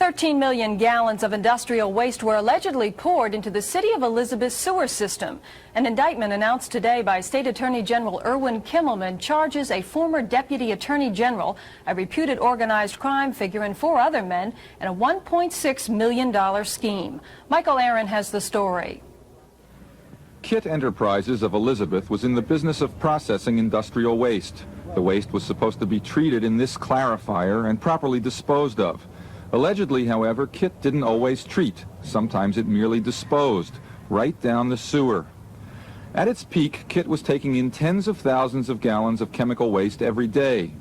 13 million gallons of industrial waste were allegedly poured into the city of Elizabeth sewer system. An indictment announced today by State Attorney General Erwin Kimmelman charges a former Deputy Attorney General, a reputed organized crime figure, and 4 other men in a $1.6 million scheme. Michael Aaron has the story. KIT Enterprises of Elizabeth was in the business of processing industrial waste. The waste was supposed to be treated in this clarifier and properly disposed of. Allegedly, however, KIT didn't always treat. Sometimes it merely disposed, right down the sewer. At its peak, KIT was taking in tens of thousands of gallons of chemical waste every day.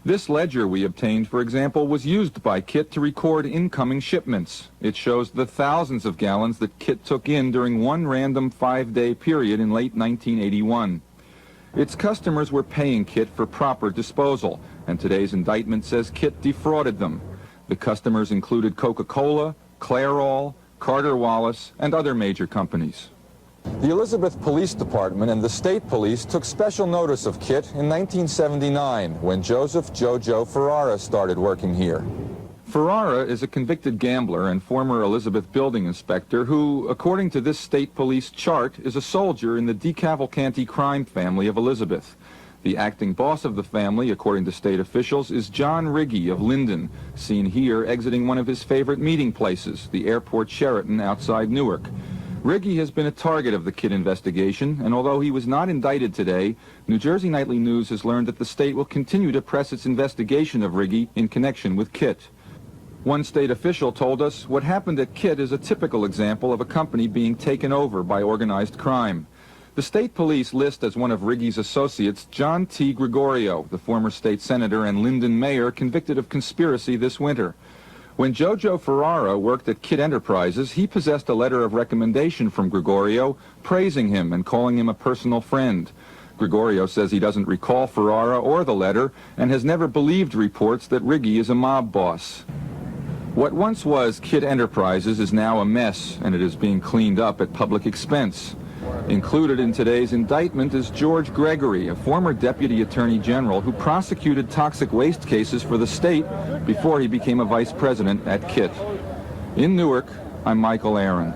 This ledger we obtained, for example, was used by KIT to record incoming shipments. It shows the thousands of gallons that KIT took in during one random 5-day period in late 1981. Its customers were paying KIT for proper disposal, and today's indictment says KIT defrauded them. The customers included Coca-Cola, Clairol, Carter Wallace, and other major companies. The Elizabeth Police Department and the State Police took special notice of KIT in 1979 when Joseph Jojo Ferrara started working here. Ferrara is a convicted gambler and former Elizabeth building inspector who, according to this state police chart, is a soldier in the DeCavalcante crime family of Elizabeth. The acting boss of the family, according to state officials, is John Riggi of Linden, seen here exiting one of his favorite meeting places, the airport Sheraton outside Newark. Riggi has been a target of the KIT investigation, and although he was not indicted today, New Jersey Nightly News has learned that the state will continue to press its investigation of Riggi in connection with KIT. One state official told us what happened at KIT is a typical example of a company being taken over by organized crime. The state police list as one of Riggi's associates John T. Gregorio, the former state senator and Linden mayor, convicted of conspiracy this winter. When Jojo Ferrara worked at KIT Enterprises, he possessed a letter of recommendation from Gregorio praising him and calling him a personal friend. Gregorio says he doesn't recall Ferrara or the letter and has never believed reports that Riggi is a mob boss. What once was KIT Enterprises is now a mess, and it is being cleaned up at public expense. Included in today's indictment is George Gregory, a former Deputy Attorney General who prosecuted toxic waste cases for the state before he became a vice president at KIT. In Newark, I'm Michael Aaron.